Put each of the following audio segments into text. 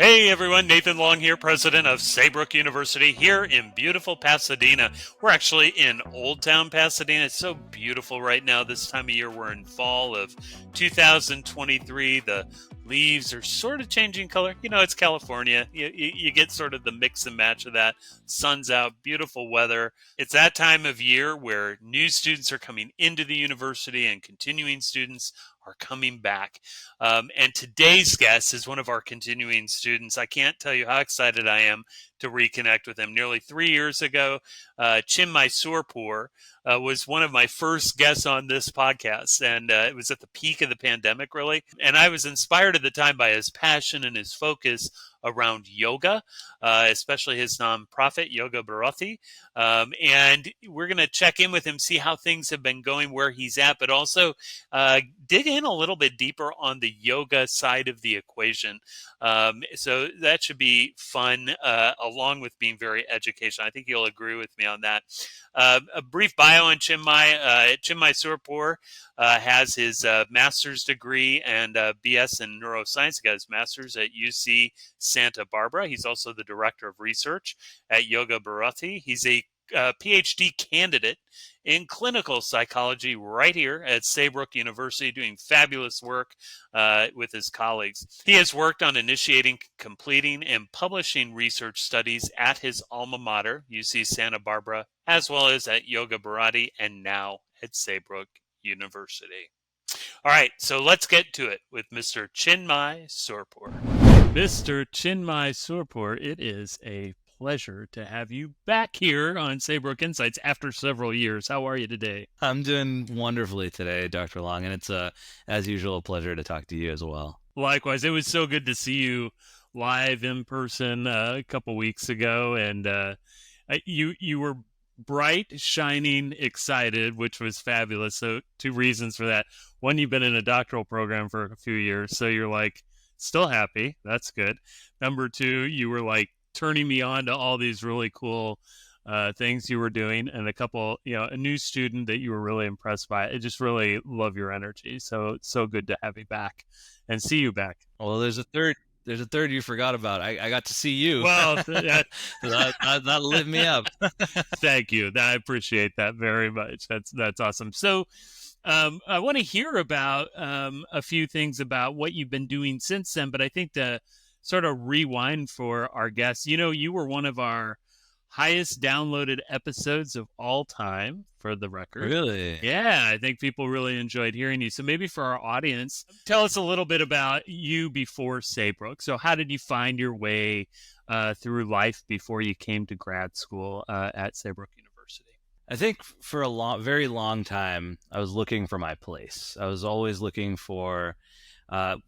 Hey everyone, Nathan Long here, president of Saybrook University here in beautiful Pasadena. We're actually in Old Town Pasadena. It's so beautiful right now. This time of year, we're in fall of 2023. The leaves are sort of changing color. You know, it's California. You get sort of the mix and match of that. Sun's out, beautiful weather. It's that time of year where new students are coming into the university and continuing students are coming back. And today's guest is one of our continuing students. I can't tell you how excited I am to reconnect with him. Nearly 3 years ago, Chinmay Surpur was one of my first guests on this podcast. And it was at the peak of the pandemic, really. And I was inspired at the time by his passion and his focus around yoga, especially his nonprofit, Yoga Bharati. And we're going to check in with him, see how things have been going, where he's at, but also dig in a little bit deeper on the yoga side of the equation. So that should be fun, along with being very educational. I think you'll agree with me on that. A brief bio on Chinmay. Chinmay Surpur has his master's degree and BS in neuroscience. He got his master's at UC Santa Barbara. He's also the director of research at Yoga Bharati. He's a Ph.D. candidate in clinical psychology right here at Saybrook University, doing fabulous work with his colleagues. He has worked on initiating, completing, and publishing research studies at his alma mater, UC Santa Barbara, as well as at Yoga Bharati, and now at Saybrook University. All right, so let's get to it with Mr. Chinmay Surpur. Mr. Chinmay Surpur, it is a pleasure to have you back here on Saybrook Insights after several years. How are you today? I'm doing wonderfully today, Dr. Long, and it's, as usual, a pleasure to talk to you as well. Likewise, it was so good to see you live in person a couple weeks ago, and you were bright, shining, excited, which was fabulous. So two reasons for that. One, you've been in a doctoral program for a few years, so you're like still happy. That's good. Number two, you were like turning me on to all these really cool things you were doing, and a new student that you were really impressed by. I just really love your energy. So it's so good to have you back and see you back. Well, there's a third you forgot about. I got to see you. Well, that lit me up. Thank you. I appreciate that very much. That's awesome. So I want to hear about a few things about what you've been doing since then, but I think the sort of rewind for our guests, you were one of our highest downloaded episodes of all time, for the record. Really? Yeah, I think people really enjoyed hearing you. So maybe for our audience, tell us a little bit about you before Saybrook. So how did you find your way through life before you came to grad school at Saybrook University? I think for a very long time, I was looking for my place. I was always looking for,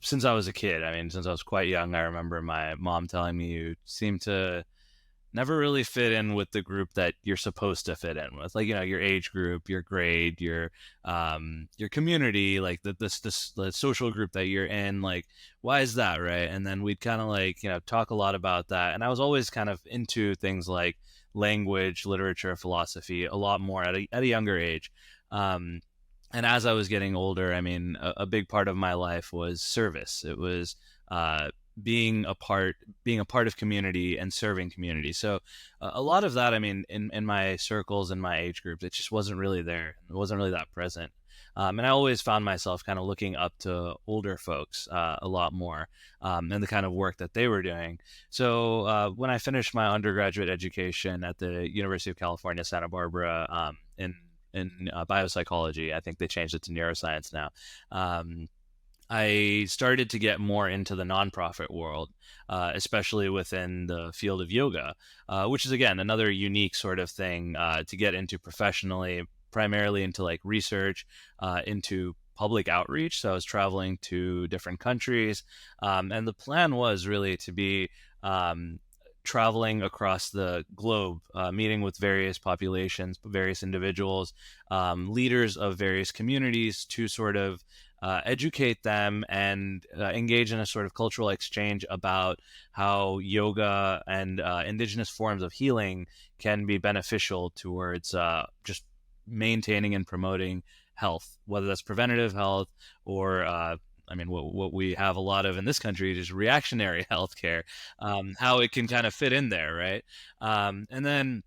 since I was a kid, since I was quite young, I remember my mom telling me you seem to never really fit in with the group that you're supposed to fit in with, like, your age group, your grade, your community, like the social group that you're in. Like, why is that, right? And then we'd kind of talk a lot about that. And I was always kind of into things like language, literature, philosophy, a lot more at a younger age. And as I was getting older, a big part of my life was service. It was being a part of community and serving community. So a lot of that, in my circles and my age group, it just wasn't really there. It wasn't really that present. And I always found myself kind of looking up to older folks a lot more, and the kind of work that they were doing. So when I finished my undergraduate education at the University of California, Santa Barbara, in biopsychology, I think they changed it to neuroscience now. I started to get more into the nonprofit world, especially within the field of yoga, which is, again, another unique sort of thing to get into professionally, primarily into like research, into public outreach. So I was traveling to different countries, and the plan was really to be traveling across the globe, meeting with various populations, various individuals, leaders of various communities, to sort of educate them and engage in a sort of cultural exchange about how yoga and indigenous forms of healing can be beneficial towards just maintaining and promoting health, whether that's preventative health or I mean, what we have a lot of in this country is reactionary healthcare, how it can kind of fit in there, right? And then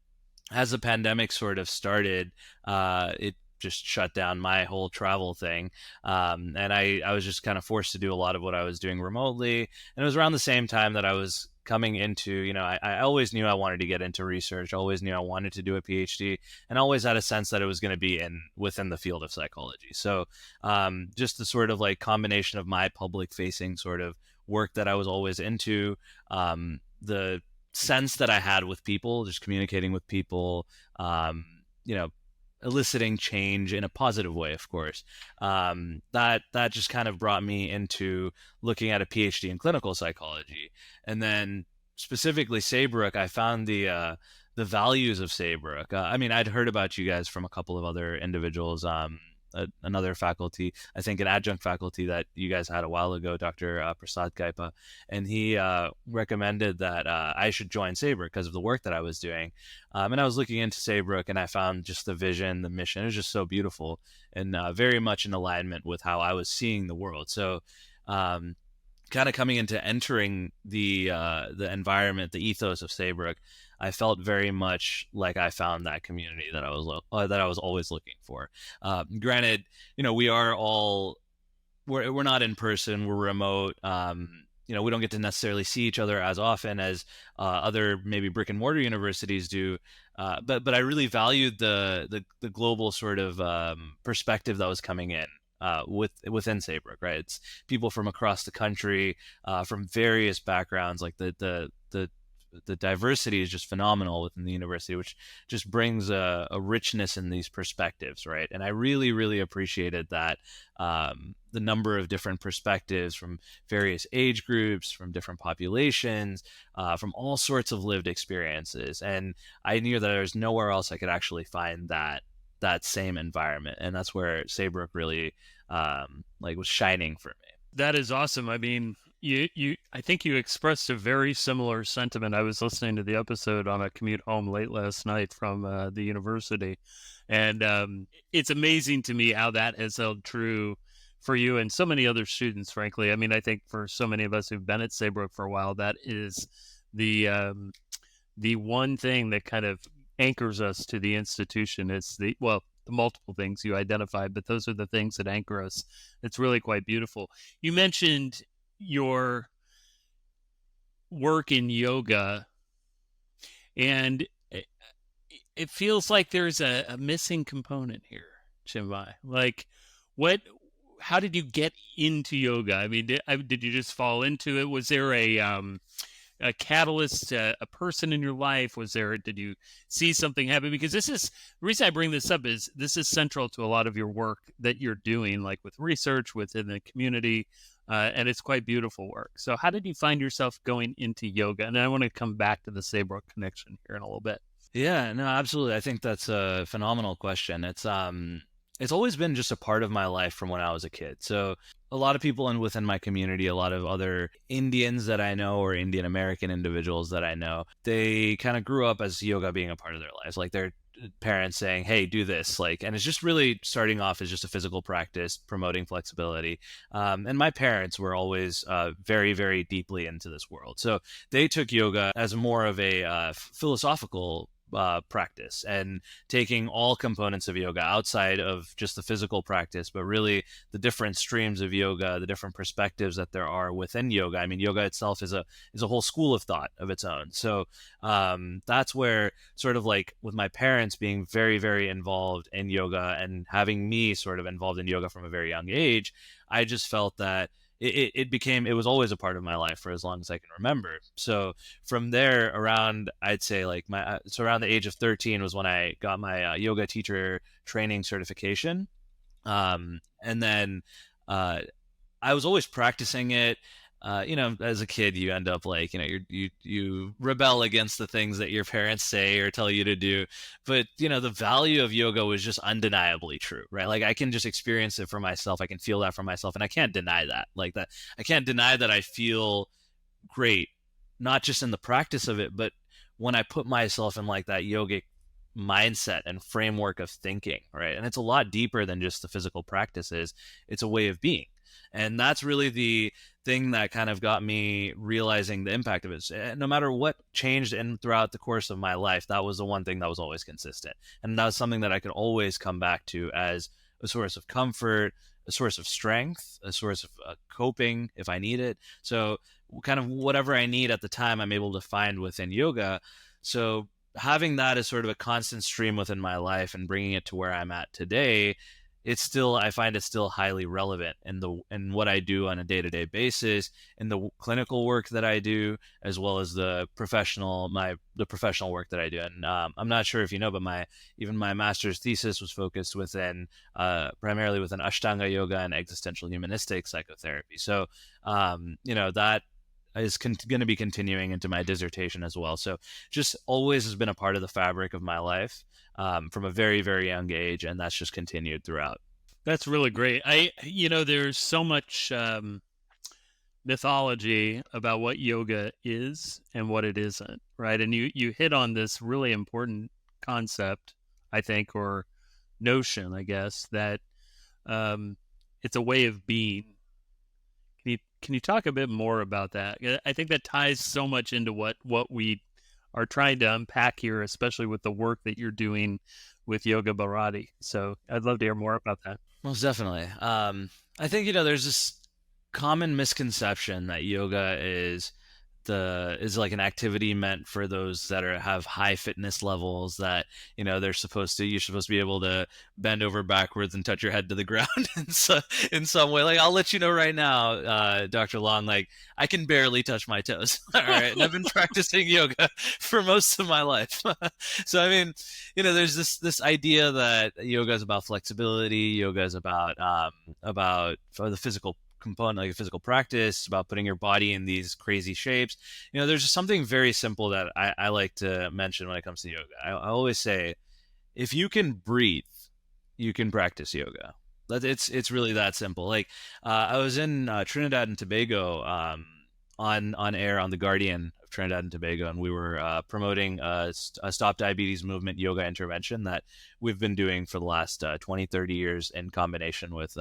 as the pandemic sort of started, it just shut down my whole travel thing. And I was just kind of forced to do a lot of what I was doing remotely. And it was around the same time that I was coming into, I always knew I wanted to get into research, always knew I wanted to do a PhD, and always had a sense that it was going to be within the field of psychology. So just the sort of like combination of my public facing sort of work that I was always into, the sense that I had with people, just communicating with people, you know, eliciting change in a positive way, of course. That just kind of brought me into looking at a PhD in clinical psychology, and then specifically Saybrook. I found the values of Saybrook. I mean, I'd heard about you guys from a couple of other individuals. Another faculty, I think an adjunct faculty that you guys had a while ago, Dr. Prasad Kaipa, and he recommended that I should join Saybrook because of the work that I was doing. And I was looking into Saybrook, and I found just the vision, the mission. It was just so beautiful and very much in alignment with how I was seeing the world. So kind of coming into entering the environment, the ethos of Saybrook, I felt very much like I found that community that I was always looking for. Granted, we are all we're not in person, we're remote. We don't get to necessarily see each other as often as other maybe brick and mortar universities do. But I really valued the global sort of perspective that was coming in. Within Saybrook, right? It's people from across the country, from various backgrounds. Like the diversity is just phenomenal within the university, which just brings a richness in these perspectives, right? And I really, really appreciated that, the number of different perspectives from various age groups, from different populations, from all sorts of lived experiences. And I knew that there's nowhere else I could actually find that same environment, and that's where Saybrook really was shining for me. That is awesome. I mean, I think you expressed a very similar sentiment. I was listening to the episode on a commute home late last night from the university, and it's amazing to me how that has held true for you and so many other students, frankly. I mean, I think for so many of us who've been at Saybrook for a while, that is the one thing that kind of anchors us to the institution. It's the multiple things you identified, but those are the things that anchor us. It's really quite beautiful. You mentioned your work in yoga, and it feels like there's a missing component here, Chinmay. Like, how did you get into yoga? I mean, did you just fall into it? Was there a catalyst, a person in your life? Did you see something happen? Because the reason I bring this up is this is central to a lot of your work that you're doing, like with research within the community, and it's quite beautiful work. So how did you find yourself going into yoga? And I want to come back to the Saybrook connection here in a little bit. Yeah, no, absolutely. I think that's a phenomenal question. It's always been just a part of my life from when I was a kid. So a lot of people within my community, a lot of other Indians that I know or Indian American individuals that I know, they kind of grew up as yoga being a part of their lives. Like their parents saying, hey, do this. And it's just really starting off as just a physical practice, promoting flexibility. And my parents were always very, very deeply into this world. So they took yoga as more of a philosophical practice, and taking all components of yoga outside of just the physical practice, but really the different streams of yoga, the different perspectives that there are within yoga. I mean, yoga itself is a whole school of thought of its own. So that's where sort of like with my parents being very, very involved in yoga and having me sort of involved in yoga from a very young age, I just felt that it was always a part of my life for as long as I can remember. So from there, I'd say around the age of 13 was when I got my yoga teacher training certification. And then I was always practicing it. As a kid, you end up you rebel against the things that your parents say or tell you to do. But, the value of yoga was just undeniably true, right? Like I can just experience it for myself. I can feel that for myself. And I can't deny that. I can't deny that I feel great, not just in the practice of it, but when I put myself in that yogic mindset and framework of thinking, right? And it's a lot deeper than just the physical practices. It's a way of being. And that's really the thing that kind of got me realizing the impact of it. No matter what changed in throughout the course of my life, that was the one thing that was always consistent. And that was something that I could always come back to as a source of comfort, a source of strength, a source of coping if I need it. So kind of whatever I need at the time, I'm able to find within yoga. So having that as sort of a constant stream within my life and bringing it to where I'm at today, it's still, I find it still highly relevant in what I do on a day-to-day basis, in the clinical work that I do, as well as the professional work that I do. And I'm not sure if you know, but my master's thesis was focused within primarily within Ashtanga yoga and existential humanistic psychotherapy. So that is going to be continuing into my dissertation as well. So just always has been a part of the fabric of my life from a very, very young age. And that's just continued throughout. That's really great. There's so much mythology about what yoga is and what it isn't, right? And you hit on this really important concept, I think, or notion, I guess, that it's a way of being. Can you talk a bit more about that? I think that ties so much into what we are trying to unpack here, especially with the work that you're doing with Yoga Bharati. So I'd love to hear more about that. Most definitely. I think, there's this common misconception that yoga is like an activity meant for those that have high fitness levels, that you're supposed to be able to bend over backwards and touch your head to the ground in some way. Like, I'll let you know right now, Dr. Long, like, I can barely touch my toes. All right. And I've been practicing yoga for most of my life. So I mean, there's this idea that yoga is about flexibility, yoga is about for the physical component, like a physical practice, about putting your body in these crazy shapes. There's just something very simple that I like to mention when it comes to yoga. I always say, if you can breathe, you can practice yoga. It's really that simple. Like I was in Trinidad and Tobago on air on the Guardian of Trinidad and Tobago, and we were promoting a Stop Diabetes Movement yoga intervention that we've been doing for the last 20, 30 years in combination with,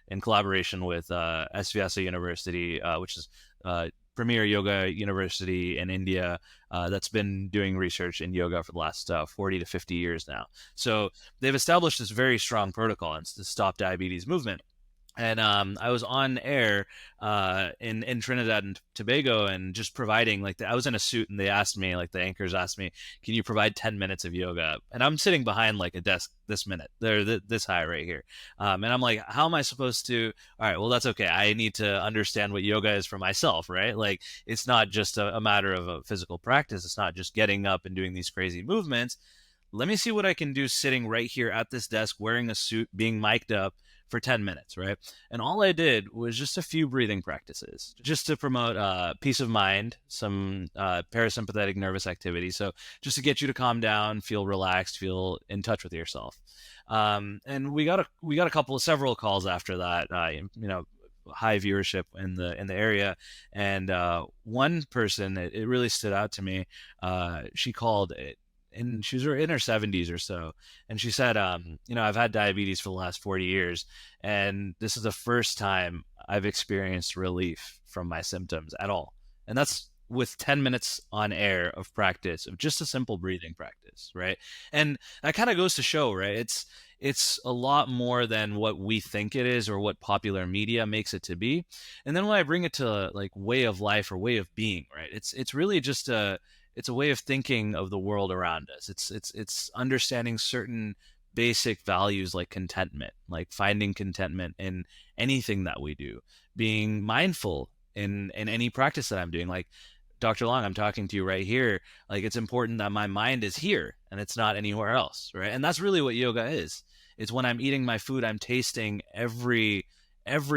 in collaboration with SVSA University, which is premier yoga university in India that's been doing research in yoga for the last 40 to 50 years now. So they've established this very strong protocol. It's the Stop Diabetes Movement. And I was on air in Trinidad and Tobago, and just providing, like, I was in a suit, and they asked me, like, the anchors asked me, can you provide 10 minutes of yoga? And I'm sitting behind like a desk this high right here. And I'm like, how am I supposed to? All right, well, that's okay. I need to understand what yoga is for myself, right? Like, it's not just a matter of a physical practice. It's not just getting up and doing these crazy movements. Let me see what I can do sitting right here at this desk, wearing a suit, being mic'd up for 10 minutes, right? And all I did was just a few breathing practices just to promote peace of mind, some parasympathetic nervous activity. So just to get you to calm down, feel relaxed, feel in touch with yourself. And we got several calls after that, high viewership in the area. And one person, it really stood out to me. She called it, and she was in her 70s or so. And she said, I've had diabetes for the last 40 years, and this is the first time I've experienced relief from my symptoms at all. And that's with 10 minutes on air of practice, of just a simple breathing practice, right? And that kind of goes to show, right? It's a lot more than what we think it is or what popular media makes it to be. And then when I bring it to like way of life or way of being, right? It's really just it's a way of thinking of the world around us. It's understanding certain basic values like contentment, like finding contentment in anything that we do, being mindful in any practice that I'm doing. Like, Dr. Long, I'm talking to you right here. Like, it's important that my mind is here and it's not anywhere else, right? And that's really what yoga is. It's when I'm eating my food, I'm tasting every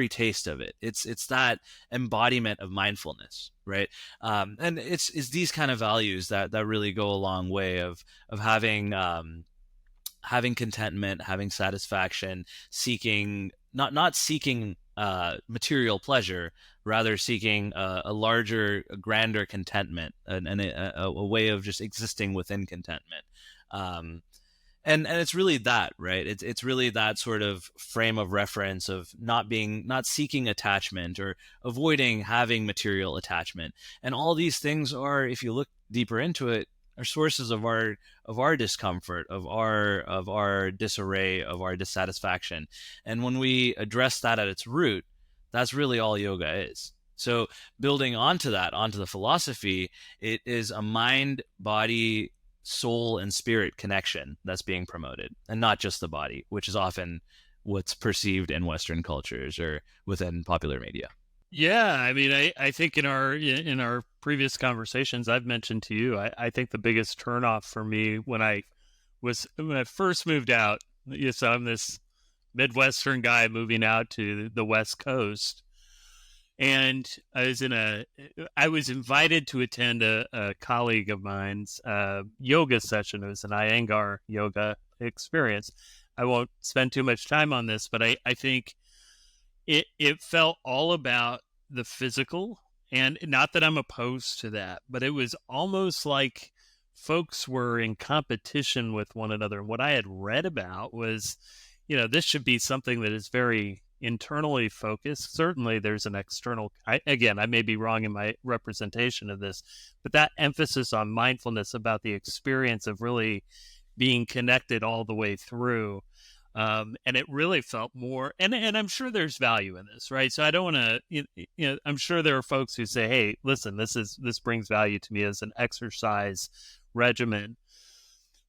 taste of it. It's that embodiment of mindfulness, right? And it's these kind of values that really go a long way of having contentment, having satisfaction, seeking not seeking material pleasure, rather seeking a larger, a grander contentment, and a way of just existing within contentment. And it's really that, right? It's really that sort of frame of reference of not seeking attachment or avoiding having material attachment. And all these things are, if you look deeper into it, are sources of our discomfort, of our disarray, of our dissatisfaction. And when we address that at its root, that's really all yoga is. So building onto that, onto the philosophy, it is a mind, body, soul, and spirit connection that's being promoted, and not just the body, which is often what's perceived in Western cultures or within popular media. Yeah, I mean, I think in our previous conversations, I've mentioned to you, I think the biggest turnoff for me when I first moved out, so I'm this Midwestern guy moving out to the West Coast, and I was invited to attend a colleague of mine's yoga session. It was an Iyengar yoga experience. I won't spend too much time on this, but I think it felt all about the physical, and not that I'm opposed to that, but it was almost like folks were in competition with one another. And what I had read about was, this should be something that is very internally focused. Certainly there's an external, I may be wrong in my representation of this, but that emphasis on mindfulness about the experience of really being connected all the way through. And it really felt more, and I'm sure there's value in this, right? So I don't want to, I'm sure there are folks who say, hey, listen, this brings value to me as an exercise regimen.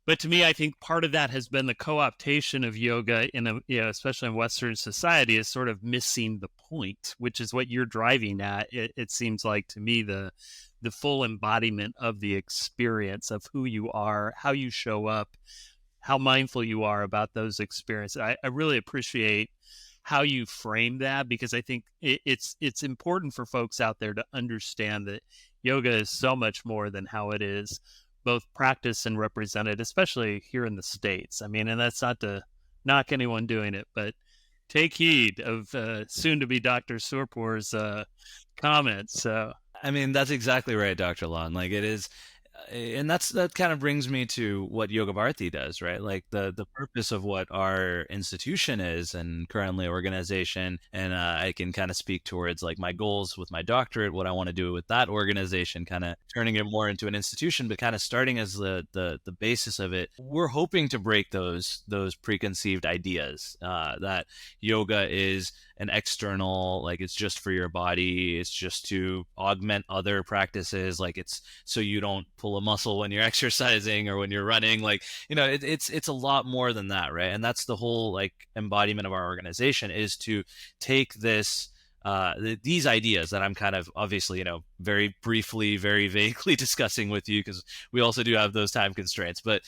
But to me, I think part of that has been the co-optation of yoga especially in Western society, is sort of missing the point, which is what you're driving at. It seems like to me the full embodiment of the experience of who you are, how you show up, how mindful you are about those experiences. I really appreciate how you frame that, because I think it's important for folks out there to understand that yoga is so much more than how it is both practiced and represented, especially here in the States. I mean, and that's not to knock anyone doing it, but take heed of soon to be Dr. Surpur's comments. So, I mean, that's exactly right, Dr. Lon. Like it is, and that kind of brings me to what Yoga Bharati does, right? Like the purpose of what our institution is and currently organization. And I can kind of speak towards like my goals with my doctorate, what I want to do with that organization, kind of turning it more into an institution, but kind of starting as the basis of it. We're hoping to break those preconceived ideas that yoga is an external, like it's just for your body, it's just to augment other practices, like it's so you don't pull a muscle when you're exercising or when you're running. Like, it's a lot more than that, right? And that's the whole like embodiment of our organization, is to take this these ideas that I'm kind of obviously, very briefly, very vaguely discussing with you, because we also do have those time constraints. But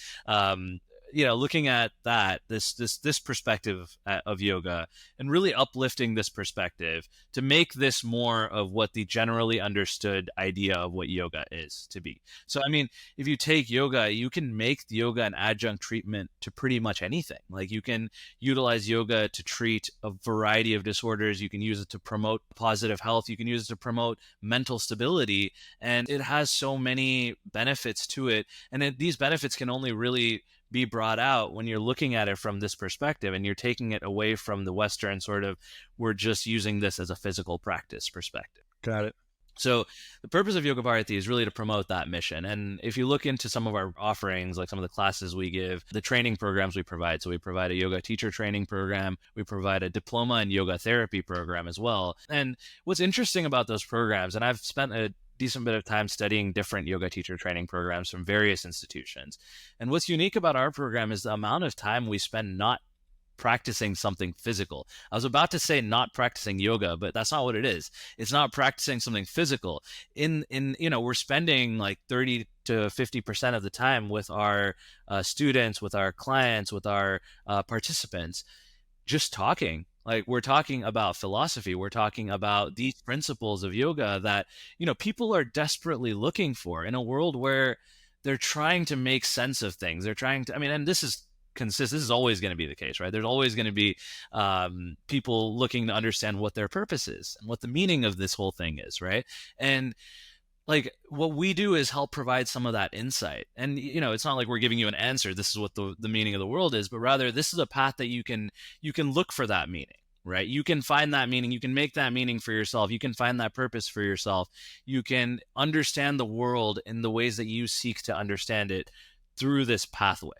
looking at that, this perspective of yoga, and really uplifting this perspective to make this more of what the generally understood idea of what yoga is to be. So, I mean, if you take yoga, you can make yoga an adjunct treatment to pretty much anything. Like you can utilize yoga to treat a variety of disorders. You can use it to promote positive health. You can use it to promote mental stability. And it has so many benefits to it. And these benefits can only really be brought out when you're looking at it from this perspective, and you're taking it away from the Western sort of, we're just using this as a physical practice perspective. got it. So the purpose of Yoga Bharati is really to promote that mission. And if you look into some of our offerings, like some of the classes we give, the training programs we provide, so we provide a yoga teacher training program, we provide a diploma in yoga therapy program as well. And what's interesting about those programs, and I've spent a decent bit of time studying different yoga teacher training programs from various institutions. And what's unique about our program is the amount of time we spend not practicing something physical. I was about to say not practicing yoga, but that's not what it is. It's not practicing something physical. We're spending like 30 to 50% of the time with our students, with our clients, with our participants, just talking. Like we're talking about philosophy. We're talking about these principles of yoga that, people are desperately looking for in a world where they're trying to make sense of things. They're trying to, and this is consistent. This is always going to be the case, right? There's always going to be people looking to understand what their purpose is and what the meaning of this whole thing is, right? And like what we do is help provide some of that insight. And it's not like we're giving you an answer, this is what the meaning of the world is, but rather this is a path that you can look for that meaning, right? You can find that meaning, you can make that meaning for yourself, you can find that purpose for yourself, you can understand the world in the ways that you seek to understand it through this pathway.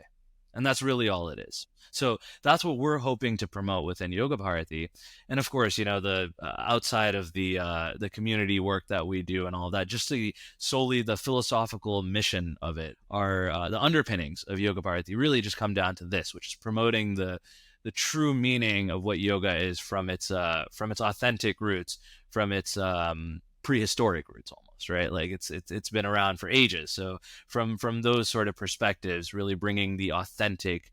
And that's really all it is. So that's what we're hoping to promote within Yoga Bharati. And of course, the outside of the community work that we do and all of that, just solely the philosophical mission of it, are the underpinnings of Yoga Bharati really just come down to this, which is promoting the true meaning of what yoga is from its authentic roots, from its prehistoric roots almost, right? Like it's been around for ages. So from those sort of perspectives, really bringing the authentic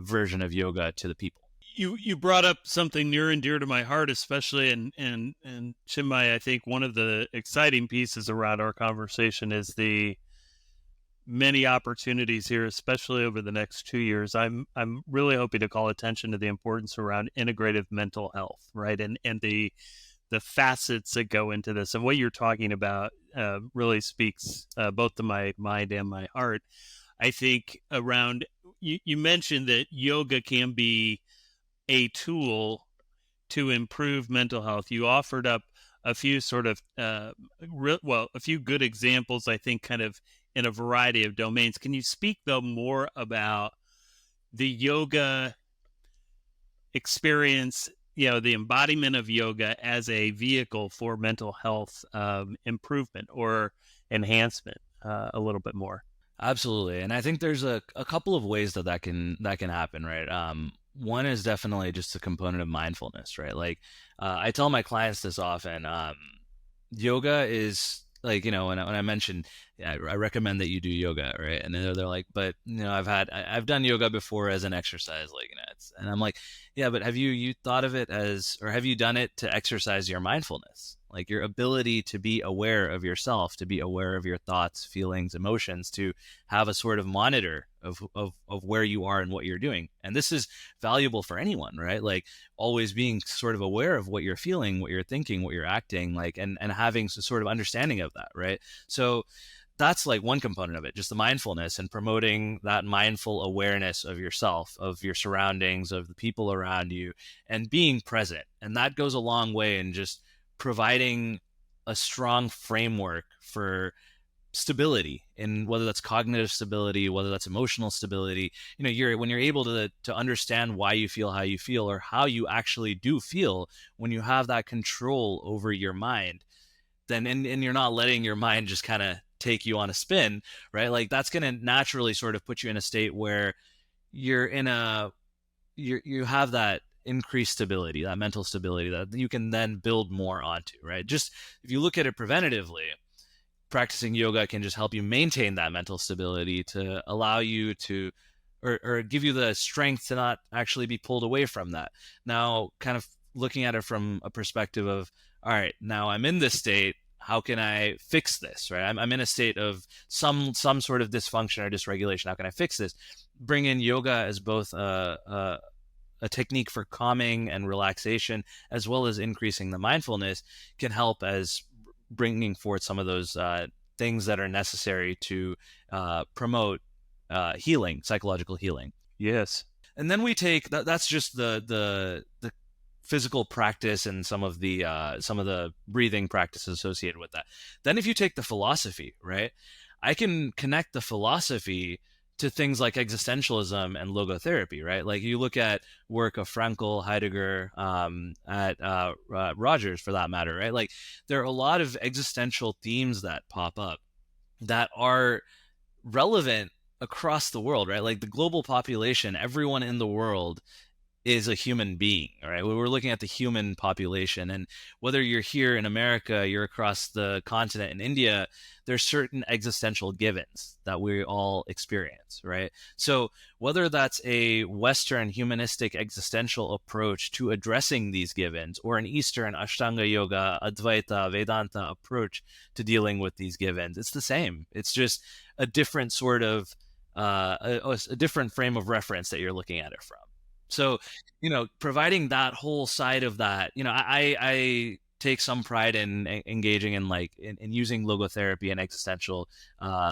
version of yoga to the people. You brought up something near and dear to my heart, especially, and Chinmay, I think one of the exciting pieces around our conversation is the many opportunities here, especially over the next 2 years. I'm really hoping to call attention to the importance around integrative mental health, right? And the facets that go into this, and what you're talking about really speaks both to my mind and my heart. I think around you mentioned that yoga can be a tool to improve mental health. You offered up a few sort of a few good examples, I think, kind of in a variety of domains. Can you speak though more about the yoga experience, the embodiment of yoga as a vehicle for mental health improvement or enhancement a little bit more? Absolutely. And I think there's a couple of ways that can happen, right? One is definitely just a component of mindfulness, right? Like I tell my clients this often. Yoga is like, when I mentioned, I recommend that you do yoga, right? And they're like, but I've done yoga before as an exercise, like, and I'm like, yeah, but have you thought of it as, or have you done it to exercise your mindfulness? Like your ability to be aware of yourself, to be aware of your thoughts, feelings, emotions, to have a sort of monitor of where you are and what you're doing. And this is valuable for anyone, right? Like always being sort of aware of what you're feeling, what you're thinking, what you're acting, like, and having some sort of understanding of that, right? So that's like one component of it, just the mindfulness and promoting that mindful awareness of yourself, of your surroundings, of the people around you, and being present. And that goes a long way in just providing a strong framework for stability, in whether that's cognitive stability, whether that's emotional stability. When you're able to understand why you feel how you feel, or how you actually do feel, when you have that control over your mind, then and you're not letting your mind just kind of take you on a spin, right? Like that's going to naturally sort of put you in a state where you're in a you have that increased stability, that mental stability that you can then build more onto, right? Just if you look at it preventatively, practicing yoga can just help you maintain that mental stability, to allow you to, or give you the strength to not actually be pulled away from that. Now, kind of looking at it from a perspective of, all right, now I'm in this state, how can I fix this, right? I'm in a state of some sort of dysfunction or dysregulation. How can I fix this? Bring in yoga as both a technique for calming and relaxation, as well as increasing the mindfulness, can help as bringing forth some of those things that are necessary to promote healing, psychological healing. Yes. And then we take that's just the physical practice and some of the breathing practices associated with that. Then if you take the philosophy, right, I can connect the philosophy to things like existentialism and logotherapy, right? Like you look at work of Frankl, Heidegger, at Rogers for that matter, right? Like there are a lot of existential themes that pop up that are relevant across the world, right? Like the global population, everyone in the world is a human being, right? We're looking at the human population, and whether you're here in America, you're across the continent in India, there's certain existential givens that we all experience, right? So whether that's a Western humanistic existential approach to addressing these givens, or an Eastern Ashtanga Yoga, Advaita, Vedanta approach to dealing with these givens, it's the same. It's just a different sort of a different frame of reference that you're looking at it from. So, providing that whole side of that, I take some pride in engaging in in using logotherapy and existential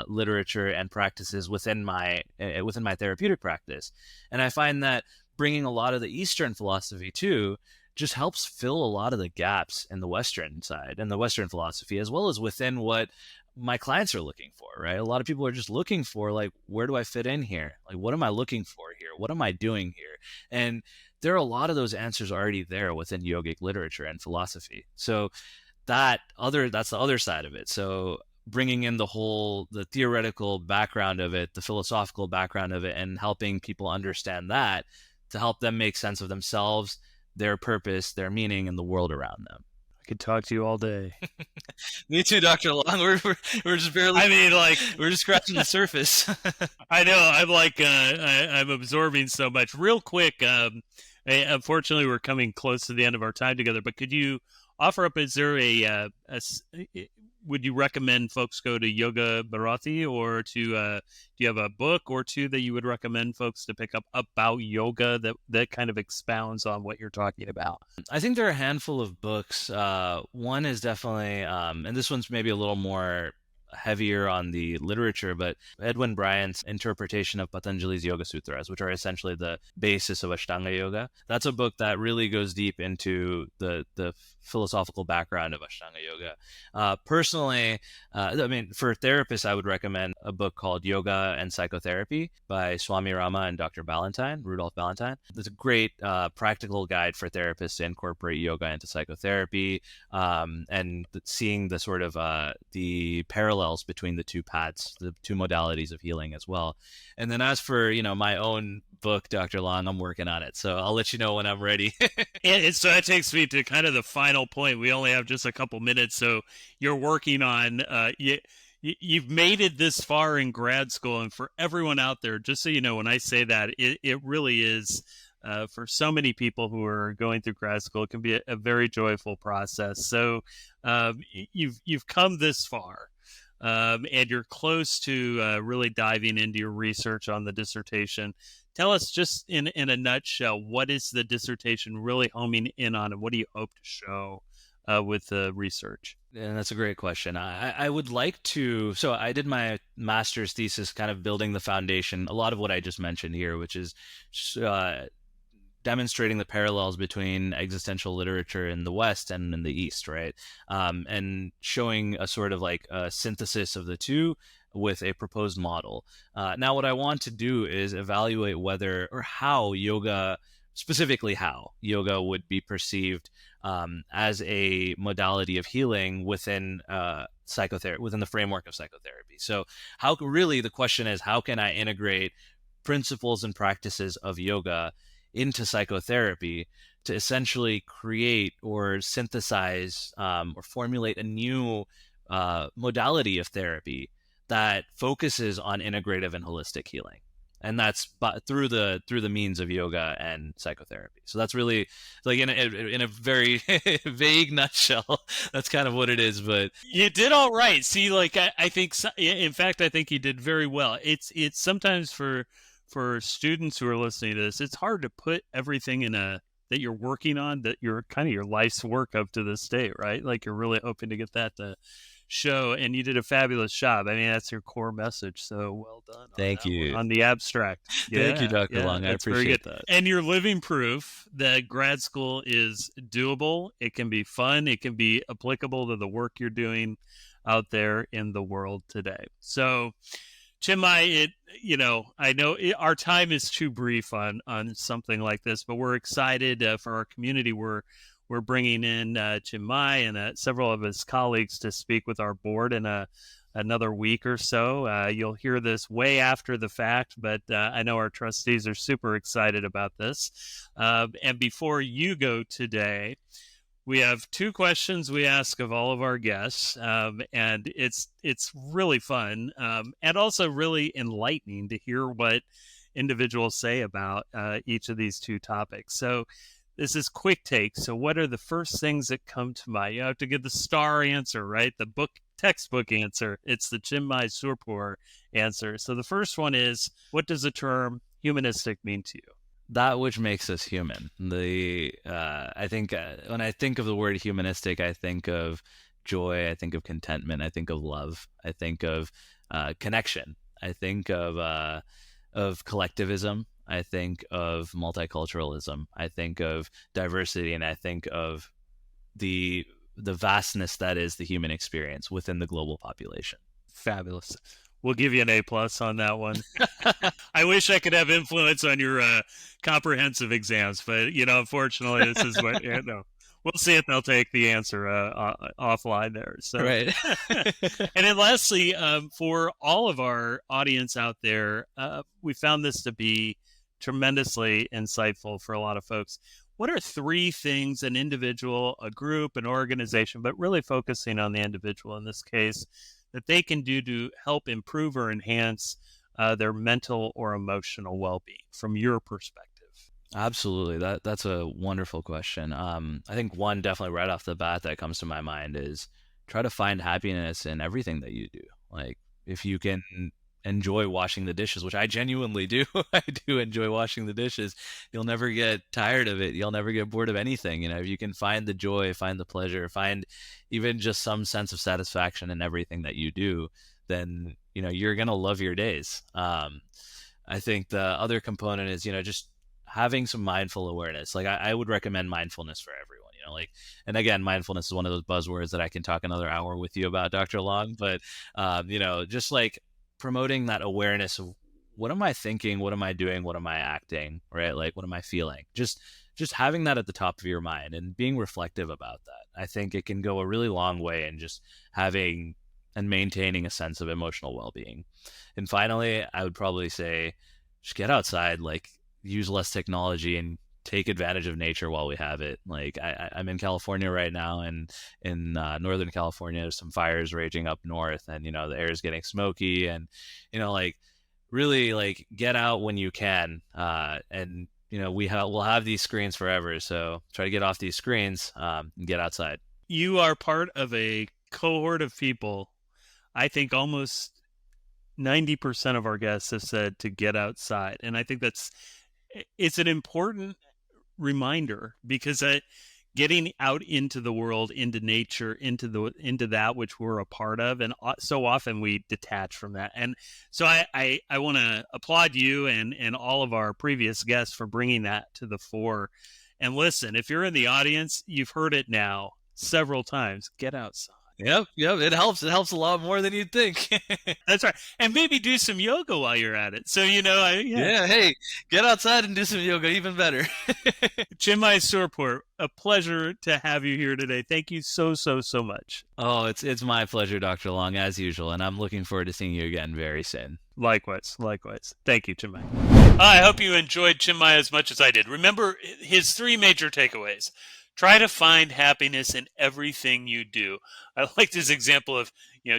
literature and practices within my therapeutic practice. And I find that bringing a lot of the Eastern philosophy too just helps fill a lot of the gaps in the Western side and the Western philosophy, as well as within what my clients are looking for, right? A lot of people are just looking for, like, where do I fit in here? Like, what am I looking for here? What am I doing here? And there are a lot of those answers already there within yogic literature and philosophy. So that's the other side of it. So bringing in the theoretical background of it, the philosophical background of it, and helping people understand that to help them make sense of themselves, their purpose, their meaning, and the world around them. I could talk to you all day. Me too, Dr. Long. We're just barely. I mean, like, we're just scratching the surface. I know. I'm like, I'm absorbing so much. Real quick, unfortunately, we're coming close to the end of our time together. But could you offer up? Is there would you recommend folks go to Yoga Bharati, or to do you have a book or two that you would recommend folks to pick up about yoga that kind of expounds on what you're talking about? I think there are a handful of books. One is definitely, and this one's maybe a little more heavier on the literature, but Edwin Bryant's interpretation of Patanjali's Yoga Sutras, which are essentially the basis of Ashtanga Yoga. That's a book that really goes deep into the philosophical background of Ashtanga Yoga. Personally, I mean, for therapists, I would recommend a book called Yoga and Psychotherapy by Swami Rama and Dr. Rudolph Ballantyne. It's a great practical guide for therapists to incorporate yoga into psychotherapy, and seeing the sort of the parallels between the two paths, the two modalities of healing as well. And then as for, my own book, Dr. Long, I'm working on it. So I'll let you know when I'm ready. And so that takes me to kind of the final point. We only have just a couple minutes. So you're working on, you've made it this far in grad school. And for everyone out there, just so you know, when I say that, it really is, for so many people who are going through grad school, it can be a very joyful process. So you've come this far. And you're close to really diving into your research on the dissertation. Tell us just in a nutshell, what is the dissertation really homing in on, and what do you hope to show with the research? And that's a great question. I would like to, so I did my master's thesis kind of building the foundation, a lot of what I just mentioned here, which is demonstrating the parallels between existential literature in the West and in the East, right? And showing a sort of like a synthesis of the two with a proposed model. Now, what I want to do is evaluate whether or how yoga, specifically how yoga would be perceived as a modality of healing within psychotherapy, within the framework of psychotherapy. So how really the question is, how can I integrate principles and practices of yoga into psychotherapy to essentially create or synthesize or formulate a new modality of therapy that focuses on integrative and holistic healing, and that's through the means of yoga and psychotherapy. So that's really, like, in a very vague nutshell, that's kind of what it is. But you did all right. See, like I think, in fact, I think you did very well. It's sometimes for students who are listening to this, it's hard to put everything in that you're working on, that you're kind of your life's work up to this day, right? Like you're really hoping to get that to show, and you did a fabulous job. I mean, that's your core message. So well done. Thank you. On the abstract. Thank you, Dr. Long. I appreciate that. And you're living proof that grad school is doable. It can be fun. It can be applicable to the work you're doing out there in the world today. So, Chinmay, I know our time is too brief on something like this, but we're excited for our community. We're bringing in Chinmay and several of his colleagues to speak with our board in another week or so. You'll hear this way after the fact, but I know our trustees are super excited about this. And before you go today, we have two questions we ask of all of our guests, and it's really fun and also really enlightening to hear what individuals say about each of these two topics. So this is quick take. So what are the first things that come to mind? You have to give the star answer, right? The textbook answer. It's the Chinmay Surpur answer. So the first one is, what does the term humanistic mean to you? that which makes us human. I think when I think of the word humanistic, I think of joy, I think of contentment, I think of love, I think of connection, I think of collectivism, I think of multiculturalism, I think of diversity, and I think of the vastness that is the human experience within the global population. Fabulous. We'll give you an A+ on that one. I wish I could have influence on your comprehensive exams, but unfortunately, this is what. No, we'll see if they'll take the answer offline there. So, Right. and then lastly, for all of our audience out there, we found this to be tremendously insightful for a lot of folks. What are 3 things an individual, a group, an organization, but really focusing on the individual in this case, that they can do to help improve or enhance their mental or emotional well-being from your perspective? Absolutely. That's a wonderful question. I think one definitely right off the bat that comes to my mind is try to find happiness in everything that you do. Like if you can enjoy washing the dishes, which I genuinely do, I do enjoy washing the dishes. You'll never get tired of it. You'll never get bored of anything. If you can find the joy, find the pleasure, find even just some sense of satisfaction in everything that you do, then you're gonna love your days. I think the other component is just having some mindful awareness. Like I would recommend mindfulness for everyone. And again, mindfulness is one of those buzzwords that I can talk another hour with you about, Dr. Long. But just like promoting that awareness of what am I thinking, what am I doing, what am I acting, right? Like what am I feeling? Just having that at the top of your mind and being reflective about that. I think it can go a really long way in just having and maintaining a sense of emotional well-being. And finally, I would probably say just get outside, like use less technology and take advantage of nature while we have it. Like I'm in California right now, and in Northern California, there's some fires raging up north, and the air is getting smoky, and like really like get out when you can, and we'll have these screens forever, so try to get off these screens and get outside. You are part of a cohort of people. I think almost 90% of our guests have said to get outside, and I think it's an important reminder, because getting out into the world, into nature, into that which we're a part of, and so often we detach from that. And so I want to applaud you and all of our previous guests for bringing that to the fore. And listen, if you're in the audience, you've heard it now several times. Get outside. Yep. It helps. It helps a lot more than you'd think. That's right. And maybe do some yoga while you're at it. So, yeah, hey, get outside and do some yoga, even better. Chinmay Surpur, a pleasure to have you here today. Thank you so much. Oh, it's my pleasure, Dr. Long, as usual. And I'm looking forward to seeing you again very soon. Likewise. Thank you, Chinmay. I hope you enjoyed Chinmay as much as I did. Remember his 3 major takeaways. Try to find happiness in everything you do. I liked his example of,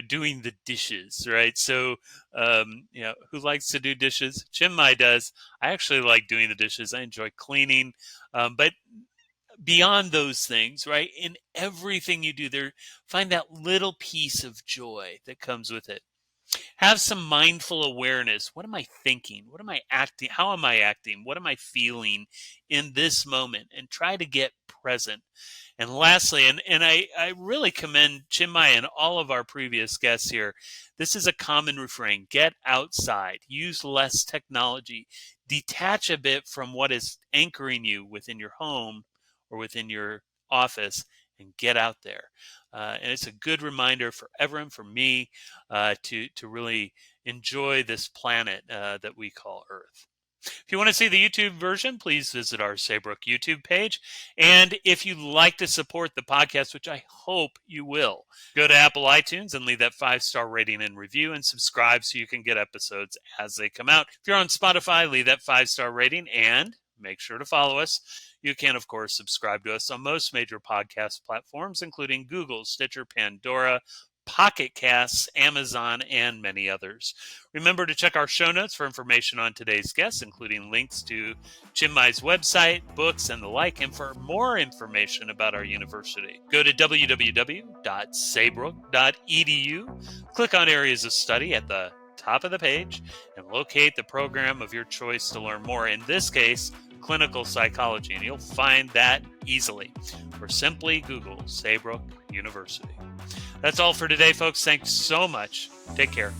doing the dishes, right? So, who likes to do dishes? Chinmay does. I actually like doing the dishes. I enjoy cleaning. But beyond those things, right? In everything you do, find that little piece of joy that comes with it. Have some mindful awareness. What am I thinking? What am I acting? How am I acting? What am I feeling in this moment? And try to get present. And lastly, and I really commend Chinmay and all of our previous guests here. This is a common refrain. Get outside. Use less technology. Detach a bit from what is anchoring you within your home or within your office, and get out there. And it's a good reminder for everyone, for me, to really enjoy this planet that we call Earth. If you want to see the YouTube version, please visit our Saybrook YouTube page. And if you'd like to support the podcast, which I hope you will, go to Apple iTunes and leave that 5-star rating and review, and subscribe so you can get episodes as they come out. If you're on Spotify, leave that 5-star rating and make sure to follow us. You can, of course, subscribe to us on most major podcast platforms, including Google, Stitcher, Pandora, Pocket Casts, Amazon, and many others. Remember to check our show notes for information on today's guests, including links to Chinmay's website, books, and the like. And for more information about our university, go to www.saybrook.edu, click on Areas of Study at the top of the page, and locate the program of your choice to learn more. In this case, clinical psychology, and you'll find that easily. Or simply Google Saybrook University. That's all for today, folks. Thanks so much. Take care.